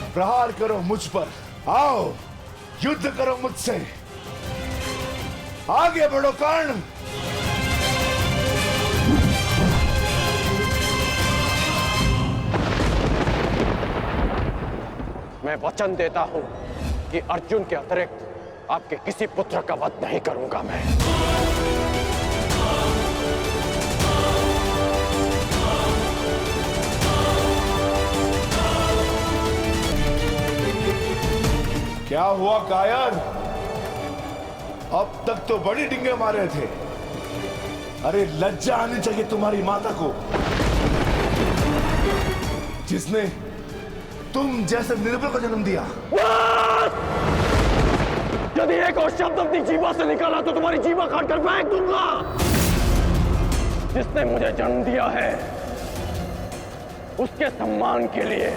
प्रहार करो मुझ पर, आओ युद्ध करो मुझसे, आगे बढ़ो कर्ण। मैं वचन देता हूं कि अर्जुन के अतिरिक्त आपके किसी पुत्र का वध नहीं करूंगा मैं। क्या हुआ कायर? अब तक तो बड़ी डिंगे मारे थे। अरे लज्जा आनी चाहिए तुम्हारी माता को, जिसने तुम जैसे निर्बल को जन्म दिया। यदि एक और शब्द अपनी जीवा से निकाला तो तुम्हारी जीवा काटकर फेंक दूंगा। जिसने मुझे जन्म दिया है उसके सम्मान के लिए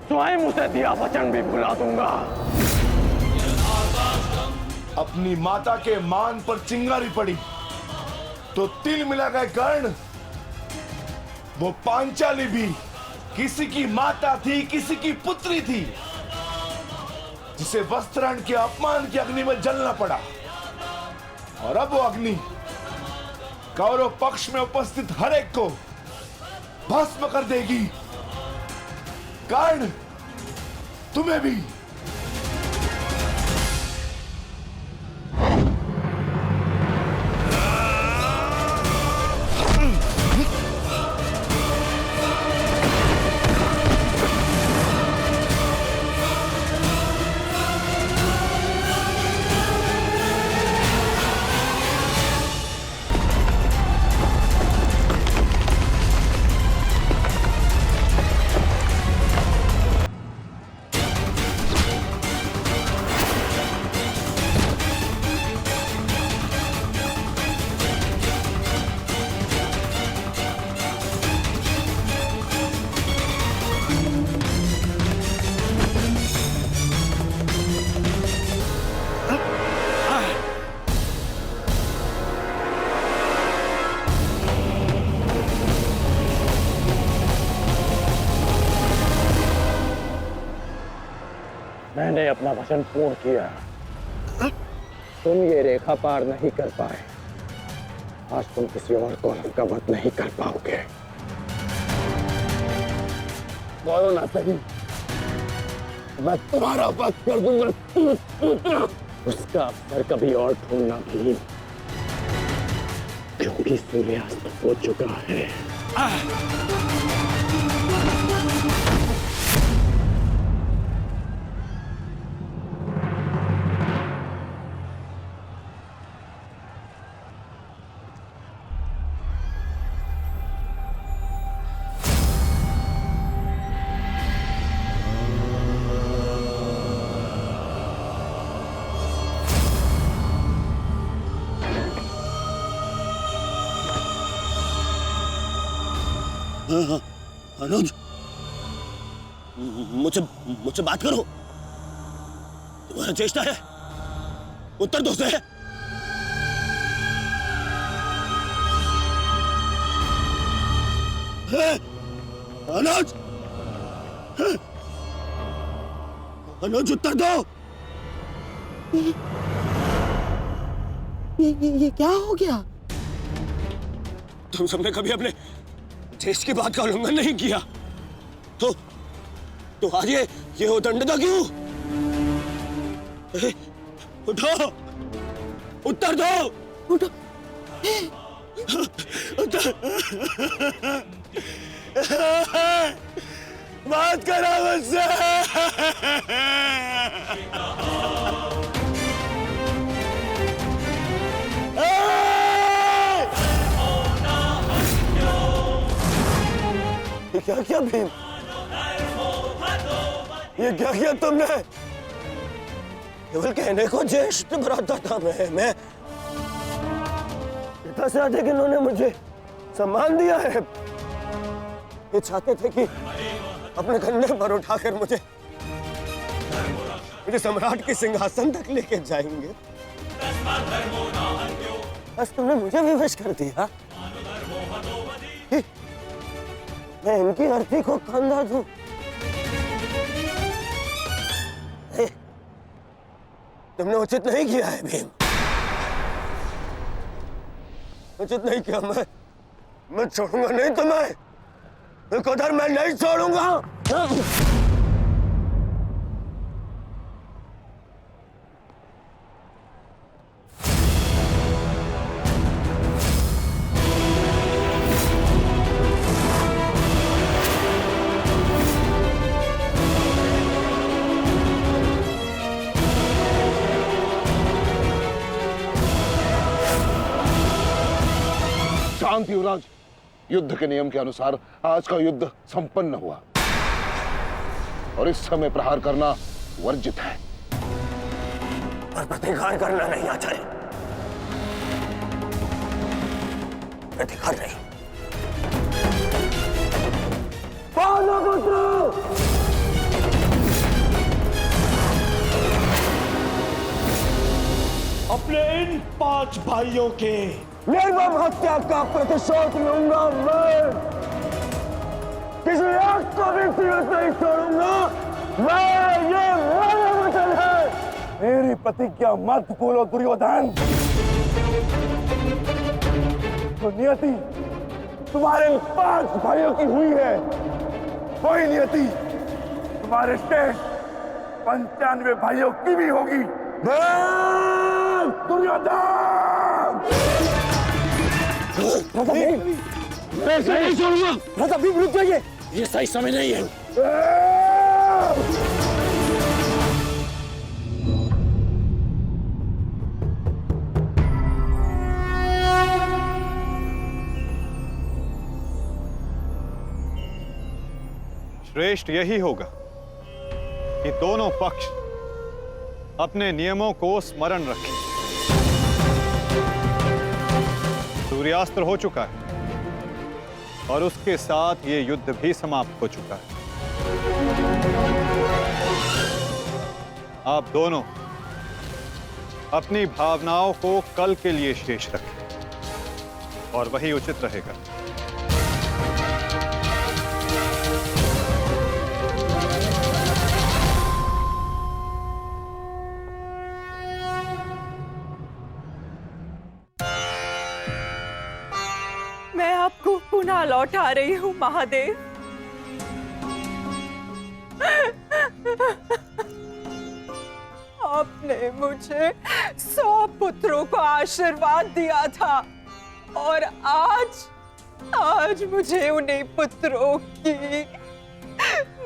स्वयं उसे दिया वचन भी भुला दूंगा। अपनी माता के मान पर चिंगारी पड़ी तो तिल मिला गए कर्ण। वो पांचाली भी किसी की माता थी, किसी की पुत्री थी, जिसे वस्त्राण के अपमान की अग्नि में जलना पड़ा। और अब वो अग्नि कौरव पक्ष में उपस्थित हर एक को भस्म कर देगी। कर्ण, तुम्हें भी। मैंने अपना वचन पूर्ण किया। तुम ये रेखा पार नहीं कर पाए, आज तुम किसी और कौरव का वध नहीं कर पाओगे। बोलो ना सही, मैं तुम्हारा वध कर दूंगा। उसका अवसर कभी और ढूंढना भी, क्योंकि सूर्यास्त हो चुका है। अनुज, मुझसे बात करो। तुम्हारा चेष्टा है, उत्तर दो से। अनुज, अनुज उत्तर दो। ये क्या हो गया? तुम सबने कभी अपने देश की बात का उल्लंघन नहीं किया, तो आज ये उदंडता क्यों? उठो, उत्तर दो। उठो। उत्तर। बात करो मुझसे। क्या क्या भीम, ये क्या किया तुमने? केवल कहने को ज्येष्ठ भ्राता था मैं पिता से अधिक इन्होंने मुझे सम्मान दिया है। ये चाहते थे कि अपने कंधे पर उठाकर मुझे सम्राट के सिंहासन तक लेके जाएंगे। बस तुमने मुझे विवश कर दिया। मैं इनकी अर्थी को कंधा दूं, तुमने उचित नहीं किया है भीम, उचित नहीं किया। मैं छोड़ूंगा नहीं तुम्हें, उधर मैं नहीं छोड़ूंगा। शांत युवराज, युद्ध के नियम के अनुसार आज का युद्ध संपन्न हुआ और इस समय प्रहार करना वर्जित है। पर प्रतिकार करना नहीं आचार्य, प्रतिकार नहीं। अपने इन 5 भाइयों के निर्मम हत्या का प्रतिशोध लूंगा मैं। किसी एक को भी जीवित नहीं छोड़ूंगा मैं, ये मेरा वचन है। मेरी प्रतिज्ञा मत भूलो दुर्योधन। तो नियति तुम्हारे 5 भाइयों की हुई है, वही नियति तुम्हारे शेष 95 भाइयों की भी होगी। दुर्योधन! मैं इसे नहीं छोड़ूंगा। राजा भीम रुक जाइए, ये सही समय नहीं है। श्रेष्ठ यही होगा कि दोनों पक्ष अपने नियमों को स्मरण रखें। सूर्यास्त हो चुका है और उसके साथ ये युद्ध भी समाप्त हो चुका है। आप दोनों अपनी भावनाओं को कल के लिए शेष रखें और वही उचित रहेगा। मैं आपको पुनः लौटा रही हूँ महादेव। आपने मुझे 100 पुत्रों को आशीर्वाद दिया था और आज मुझे उन्हीं पुत्रों की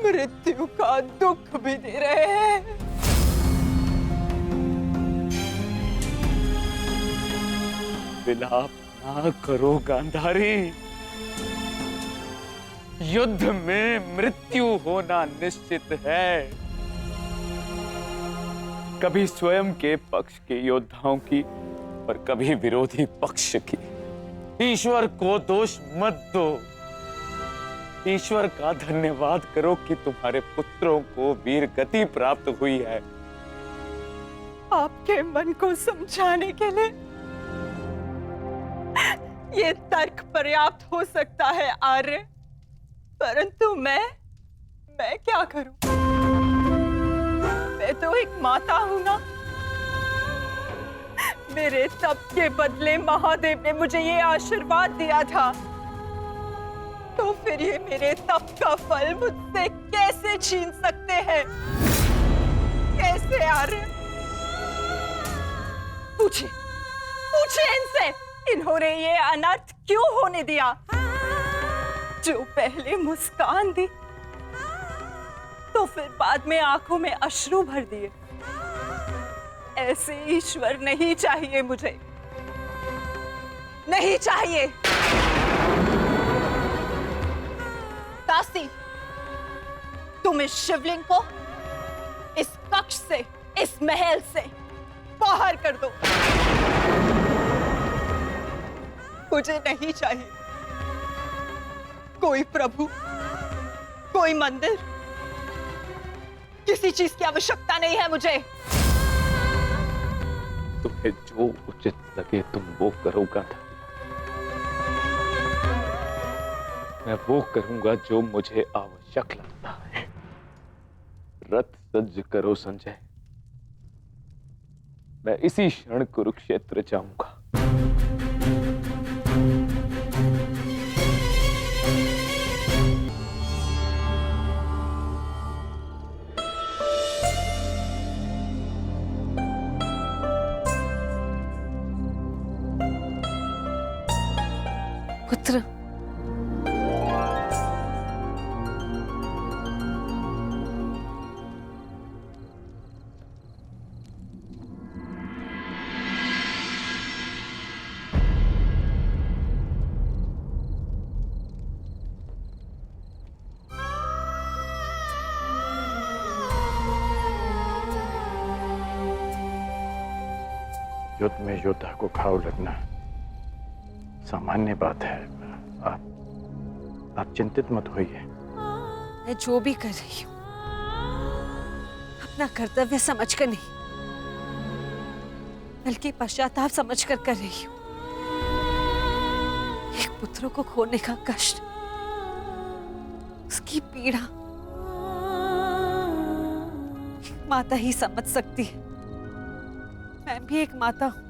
मृत्यु का दुख भी दे रहे हैं। विलाप ना करो गांधारी, युद्ध में मृत्यु होना निश्चित है। कभी स्वयं के पक्ष के योद्धाओं की और कभी विरोधी पक्ष की। ईश्वर को दोष मत दो, ईश्वर का धन्यवाद करो कि तुम्हारे पुत्रों को वीर गति प्राप्त हुई है। आपके मन को समझाने के लिए ये तर्क पर्याप्त हो सकता है आर्य, परंतु मैं क्या करूं? मैं तो एक माता हूं ना। मेरे तप के बदले महादेव ने मुझे ये आशीर्वाद दिया था, तो फिर ये मेरे तप का फल मुझसे कैसे छीन सकते हैं? कैसे आर्य? पूछिए इनसे, इन्होंने ये अनर्थ क्यों होने दिया? जो पहले मुस्कान दी तो फिर बाद में आंखों में अश्रु भर दिए। ऐसे ईश्वर नहीं चाहिए मुझे, नहीं चाहिए। दासी, तुम इस शिवलिंग को इस कक्ष से, इस महल से बाहर कर दो। मुझे नहीं चाहिए कोई प्रभु, कोई मंदिर, किसी चीज की आवश्यकता नहीं है मुझे। तुम्हें जो उचित लगे तुम वो करो गांधारी। मैं वो करूंगा जो मुझे आवश्यक लगता है। रथ सज्ज करो संजय, मैं इसी क्षण कुरुक्षेत्र जाऊंगा। पुत्र, युद्ध में योद्धा को घाव लगना सामान्य बात है। आप चिंतित मत होइए। मैं जो भी कर रही हूँ अपना कर्तव्य समझकर नहीं, बल्कि पश्चाताप समझकर कर रही हूँ। एक पुत्र को खोने का कष्ट, उसकी पीड़ा एक माता ही समझ सकती है। मैं भी एक माता हूं,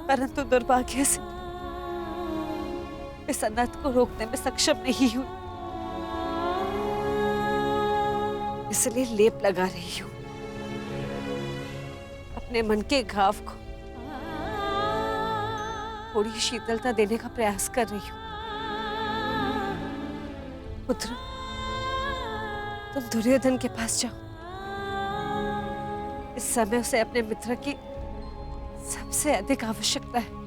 परंतु दुर्भाग्य से इस अनर्थ को रोकने में सक्षम नहीं हूं। इसलिए लेप लगा रही हूं अपने मन के घाव को, थोड़ी शीतलता देने का प्रयास कर रही हूं। पुत्र, तुम दुर्योधन के पास जाओ। इस समय उसे अपने मित्र की सबसे अधिक आवश्यकता है।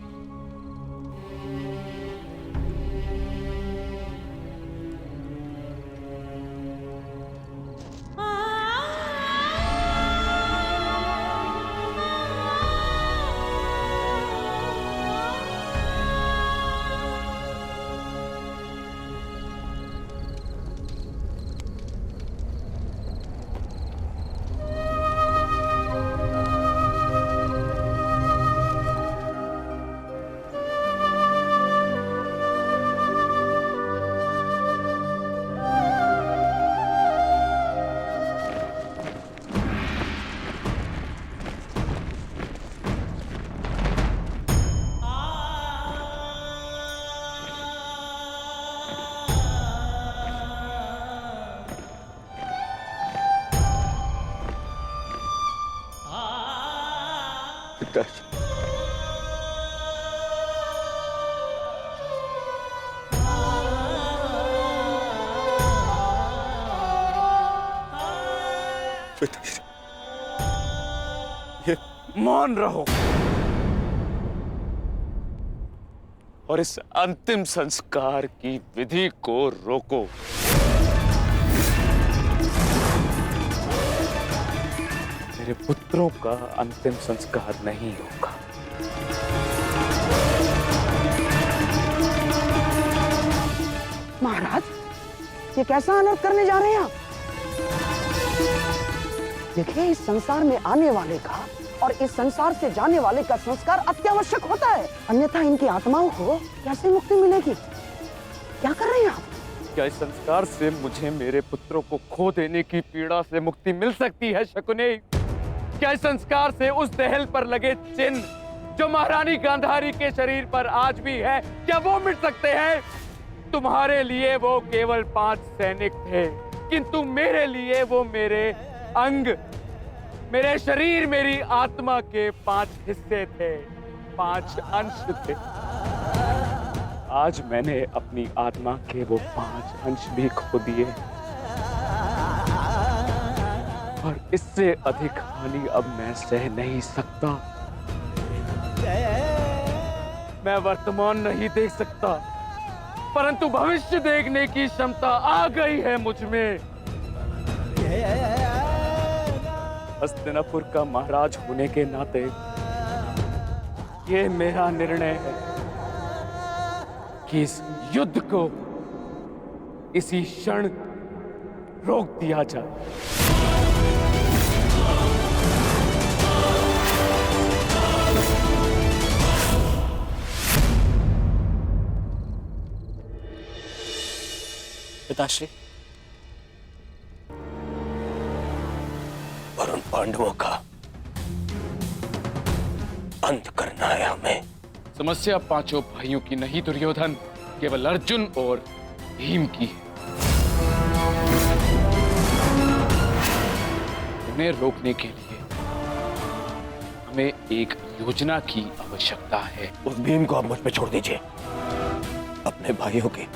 ये मौन रहो और इस अंतिम संस्कार की विधि को रोको। मेरे पुत्रों का अंतिम संस्कार नहीं होगा। महाराज, ये कैसा अनर्थ करने जा रहे हैं आप? देखिए, इस संसार में आने वाले का और इस संसार से जाने वाले का संस्कार अत्यावश्यक होता है, अन्यथा इनकी आत्माओं को कैसे मुक्ति मिलेगी? क्या कर रहे हैं आप? क्या इस संस्कार से मुझे मेरे पुत्रों को खो देने की पीड़ा से मुक्ति मिल सकती है शकुनी? क्या इस संस्कार से उस दहल पर लगे चिन्ह जो महारानी गांधारी के शरीर पर आज भी है, क्या वो मिट सकते हैं? तुम्हारे लिए वो केवल 5 सैनिक थे, किंतु मेरे लिए वो मेरे अंग, मेरे शरीर, मेरी आत्मा के 5 हिस्से थे, 5 अंश थे। आज मैंने अपनी आत्मा के वो 5 अंश भी खो दिए और इससे अधिक हानि अब मैं सह नहीं सकता। मैं वर्तमान नहीं देख सकता, परंतु भविष्य देखने की क्षमता आ गई है मुझ में। हस्तिनापुर का महाराज होने के नाते ये मेरा निर्णय है कि इस युद्ध को इसी क्षण रोक दिया जाए। पिताश्री, और उन पांडवों का अंत करना है हमें। समस्या पांचों भाइयों की नहीं दुर्योधन, केवल अर्जुन और भीम की है। उन्हें रोकने के लिए हमें एक योजना की आवश्यकता है। उस भीम को आप मुझ पे छोड़ दीजिए। अपने भाइयों की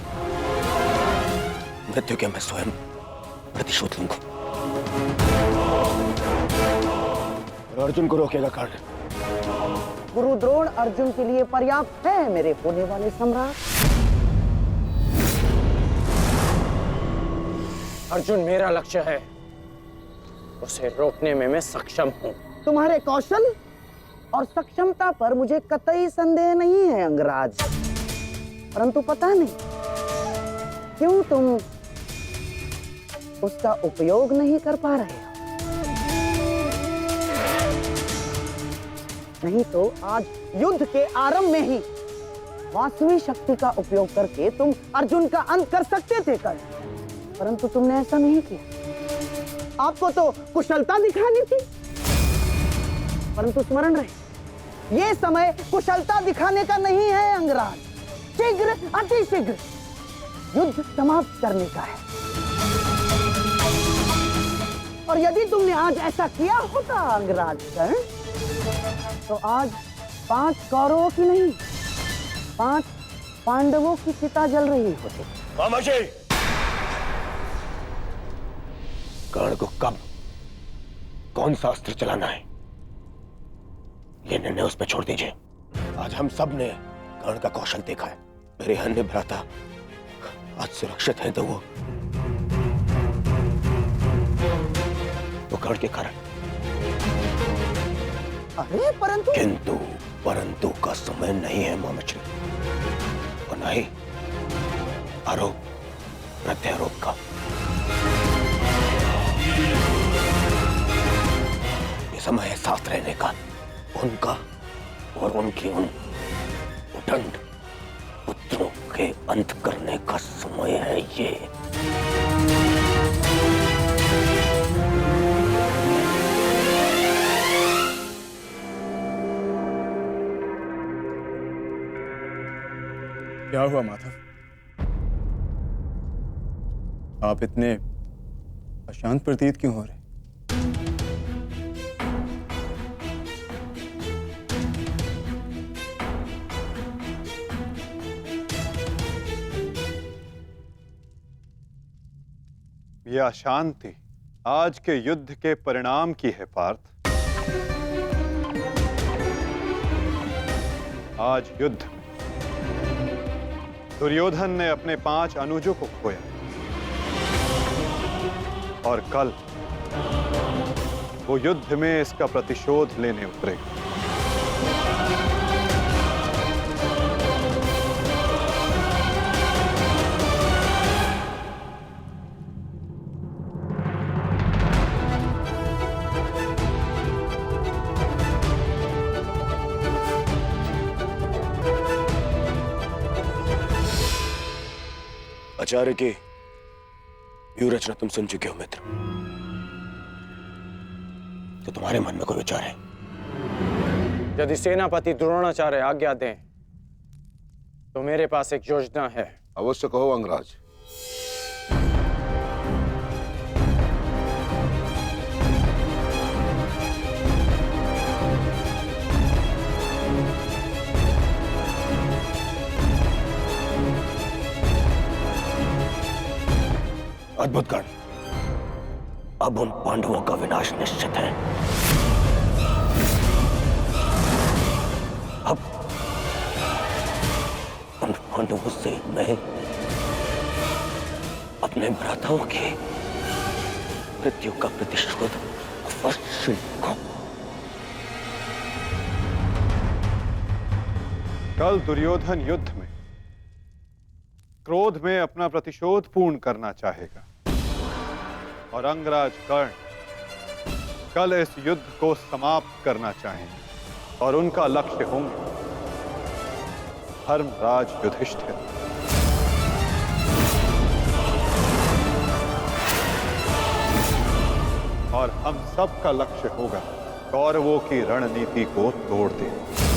मृत्यु के मैं स्वयं प्रतिशोध लूंगा। और अर्जुन को रोकेगा कर्ण। गुरु द्रोण अर्जुन के लिए पर्याप्त है मेरे होने वाले सम्राट। अर्जुन मेरा लक्ष्य है, उसे रोकने में मैं सक्षम हूं। तुम्हारे कौशल और सक्षमता पर मुझे कतई संदेह नहीं है अंगराज, परंतु पता नहीं क्यों तुम उसका उपयोग नहीं कर पा रहे हो। नहीं तो आज युद्ध के आरंभ में ही वास्तविक शक्ति का उपयोग करके तुम अर्जुन का अंत कर सकते थे कर्ण, परंतु तुमने ऐसा नहीं किया। आपको तो कुशलता दिखानी थी, परंतु स्मरण रहे ये समय कुशलता दिखाने का नहीं है अंगराज। शीघ्र अतिशीघ्र युद्ध समाप्त करने का है। और यदि तुमने आज ऐसा किया होता अंगराज कर्ण, तो आज 5 कौरवों की नहीं 5 पांडवों की चिता जल रही होती। मामाजी, कर्ण को कब कौन सा अस्त्र चलाना है ये निर्णय उस पर छोड़ दीजिए। आज हम सब ने कर्ण का कौशल देखा है। मेरे अन्य भ्राता आज सुरक्षित है तो वो कर्ण के कारण। अरे परंतु का समय नहीं है मामाजी, और न ही आरोप प्रत्यारोप का। ये समय है साथ रहने का, उनका और उनकी उन उदंड पुत्रों के अंत करने का समय है ये। क्या हुआ माधव? आप इतने अशांत प्रतीत क्यों हो रहे? यह अशांति आज के युद्ध के परिणाम की है पार्थ। आज युद्ध में दुर्योधन ने अपने 5 अनुजों को खोया और कल वो युद्ध में इसका प्रतिशोध लेने उतरेगा। आचार्य की व्यूह रचना तुम सुन चुके हो मित्र, तो तुम्हारे मन में कोई विचार है? यदि सेनापति द्रोणाचार्य आज्ञा दें तो मेरे पास एक योजना है। अवश्य कहो अंगराज। अद्भुत कर्ण, अब उन पांडवों का विनाश निश्चित है। अब उन पांडवों से मैं अपने भ्राताओं की मृत्यु का प्रतिशोध अवश्य लूंगा। कल दुर्योधन युद्ध में क्रोध में अपना प्रतिशोध पूर्ण करना चाहेगा और अंगराज कर्ण कल इस युद्ध को समाप्त करना चाहेंगे और उनका लक्ष्य होंगे धर्मराज युधिष्ठिर। और हम सब का लक्ष्य होगा कौरवों की रणनीति को तोड़ देना।